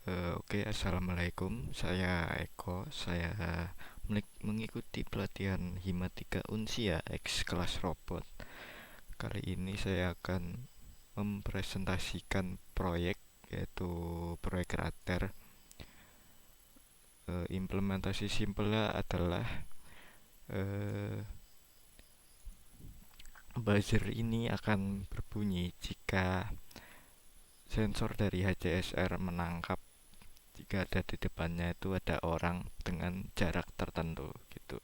Oke, Assalamualaikum. Saya Eko. Saya mengikuti pelatihan Himatika Unsia X kelas robot. Kali ini saya akan mempresentasikan proyek, yaitu proyek Radar. Implementasi simpelnya adalah eh, buzzer ini akan berbunyi jika sensor dari HCSR menangkap jika ada di depannya itu ada orang dengan jarak tertentu gitu.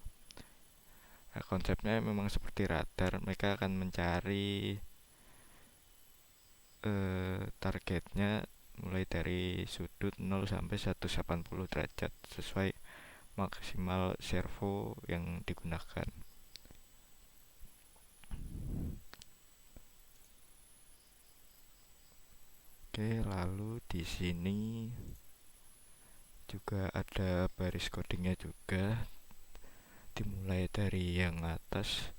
Nah, konsepnya memang seperti radar, mereka akan mencari targetnya mulai dari sudut 0 sampai 180 derajat sesuai maksimal servo yang digunakan. Oke, lalu di sini juga ada baris codingnya juga, dimulai dari yang atas.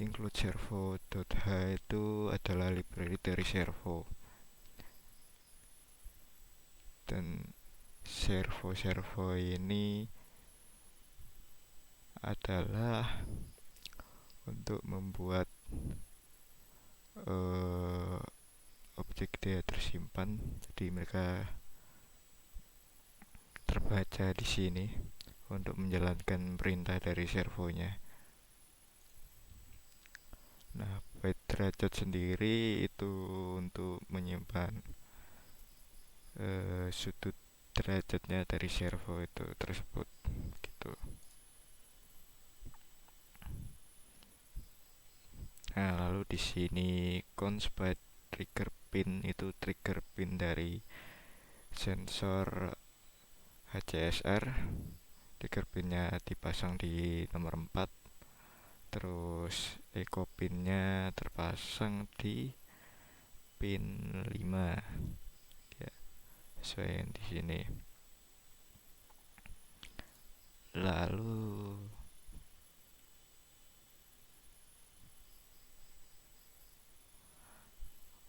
Include servo.h itu adalah library dari servo, dan servo-servo ini adalah untuk membuat uh, objek dia tersimpan, jadi mereka terbaca di sini untuk menjalankan perintah dari servonya. Nah, byte derajat sendiri itu untuk menyimpan sudut derajatnya dari servo itu tersebut gitu. Nah, lalu di sini cons byte trigger pin itu trigger pin dari sensor HCSR. Trigger pinnya dipasang di nomor 4, terus echo pinnya terpasang di pin 5 ya, sesuai yang di sini. Lalu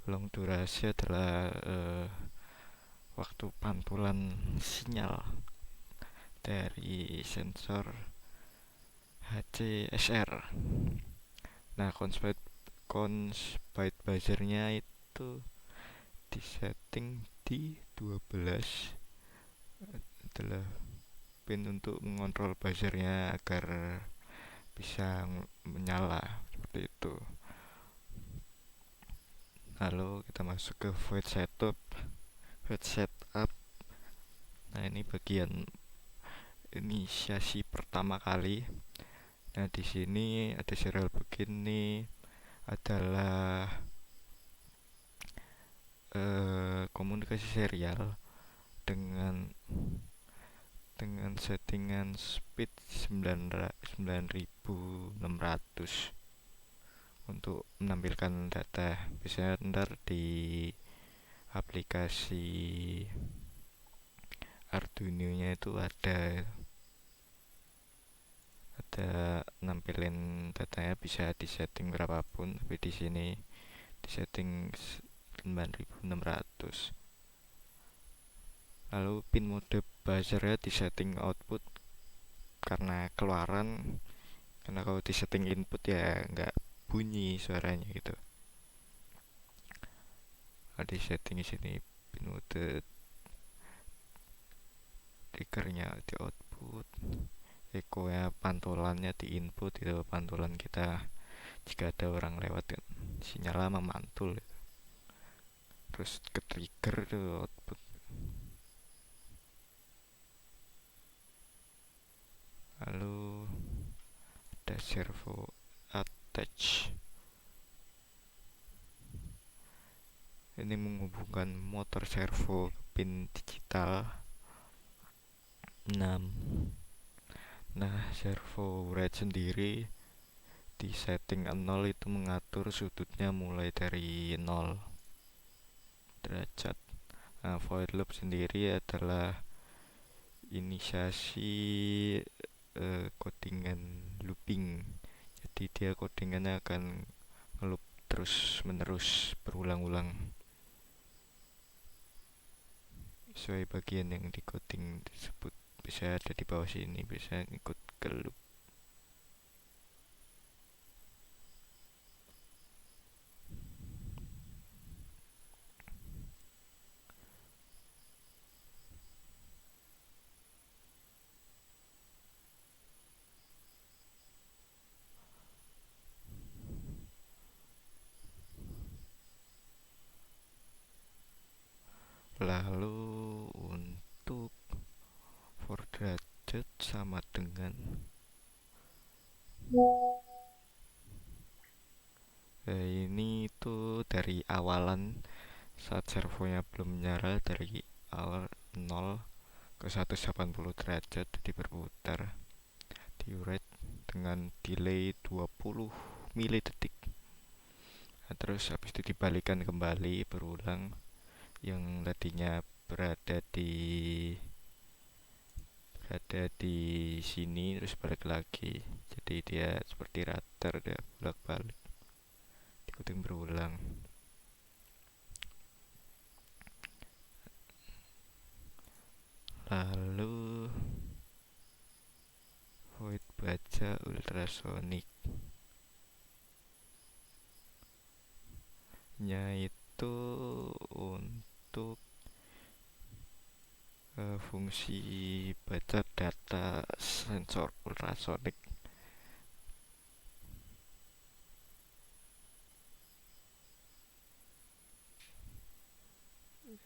long durasi adalah waktu pantulan sinyal dari sensor HCSR. Nah, cons byte buzzernya itu disetting di 12, adalah pin untuk mengontrol buzzernya agar bisa menyala seperti itu. Lalu kita masuk ke void setup. Nah, ini bagian inisiasi pertama kali. Nah, di sini ada serial begini adalah komunikasi serial dengan settingan speed 9600 untuk menampilkan data. Biasanya ntar di aplikasi Arduino nya itu ada nampilin datanya, bisa disetting berapapun, tapi di sini disetting 9600. Lalu pin mode buzzernya disetting output karena keluaran, karena kalau disetting input ya nggak bunyi suaranya gitu. Di setting sini pin mode triggernya di output, echo nya pantulannya di input, itu pantulan kita jika ada orang lewat kan sinyal memantul gitu. Terus ke trigger itu output. Lalu ada servo attach, ini menghubungkan motor servo ke pin digital 6. Nah, servo rate sendiri di setting 0 itu mengatur sudutnya mulai dari 0 derajat. Nah, void loop sendiri adalah inisiasi codingan looping. Jadi dia codingannya akan ngeloop terus menerus berulang-ulang sesuai bagian yang di coding tersebut. Bisa ada di bawah sini, bisa ikut ke loop. Lalu untuk for derajat sama dengan ini tuh dari awalan saat servonya belum nyala, dari awal 0 ke 180 derajat diperputar diuret dengan delay 20 milidetik. Nah, terus habis itu dibalikan kembali berulang, yang tadinya berada di sini terus balik lagi, jadi dia seperti rudder, dia bolak-balik diikutin berulang. Lalu void baja ultrasonik nya itu untuk fungsi baca data sensor ultrasonik.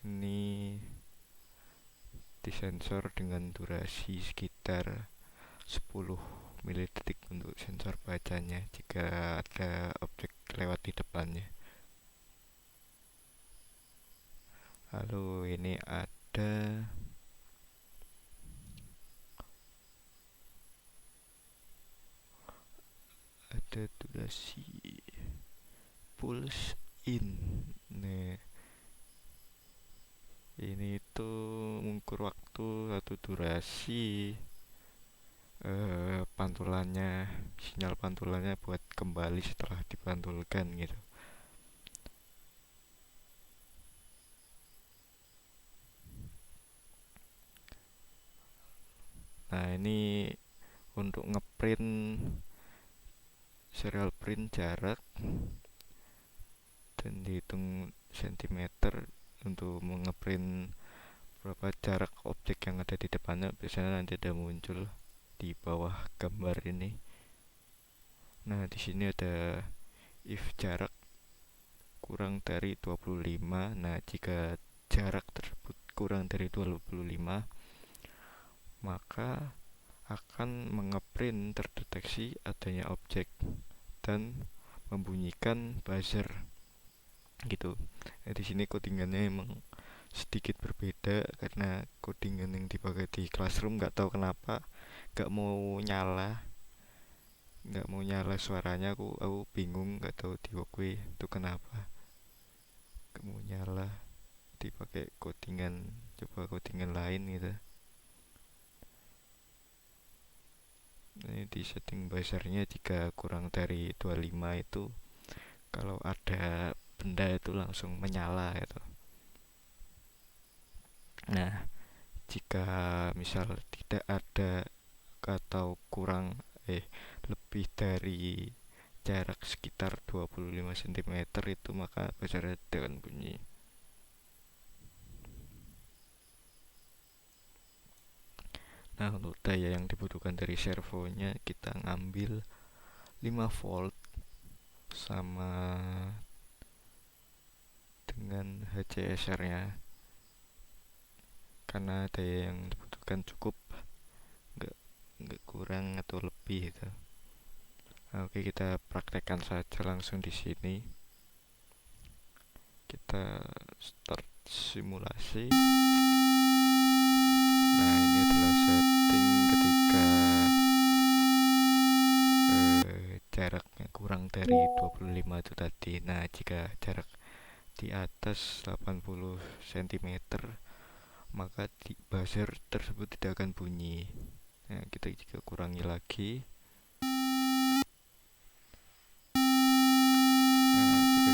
Ini disensor dengan durasi sekitar 10 milidetik untuk sensor bacanya jika ada objek lewat di depannya. Lalu ini ada durasi pulse in. Nah, ini itu mengukur waktu atau durasi pantulannya, sinyal pantulannya buat kembali setelah dipantulkan gitu. Nah, ini untuk ngeprint serial print jarak dan dihitung sentimeter untuk ngeprint berapa jarak objek yang ada di depannya. Biasanya nanti ada muncul di bawah gambar ini. Nah, di sini ada if jarak kurang dari 25. Nah, jika jarak tersebut kurang dari 25, maka akan mengeprint terdeteksi adanya objek dan membunyikan buzzer gitu. Nah, di sini codingannya emang sedikit berbeda karena codingan yang dipakai di Classroom nggak tahu kenapa nggak mau nyala suaranya. Aku bingung, nggak tahu di Wokwe itu kenapa nggak mau nyala. Dipakai codingan, coba codingan lain gitu. Ini di setting buzzernya jika kurang dari 25 itu, kalau ada benda itu langsung menyala gitu. Nah, jika misal tidak ada atau kurang lebih dari jarak sekitar 25 cm itu, maka buzzer akan bunyi. Nah, untuk daya yang dibutuhkan dari servonya, kita ngambil 5 volt sama dengan HCSR-nya, karena daya yang dibutuhkan cukup, nggak kurang atau lebih gitu. Nah, oke, kita praktekkan saja langsung di sini. Kita start simulasi. Nah, ini adalah setting ketika jaraknya kurang dari 25 itu tadi. Nah, jika jarak di atas 80 cm, maka buzzer tersebut tidak akan bunyi. Nah, kita jika kurangi lagi. Nah, jika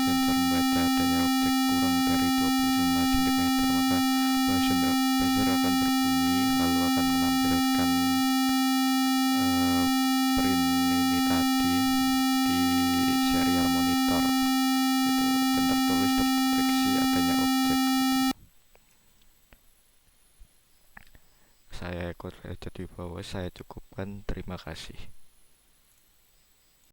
sensor membaca adanya objek kurang dari 25 cm, saya Eko Derajat Wibowo, saya cukupkan. Terima kasih.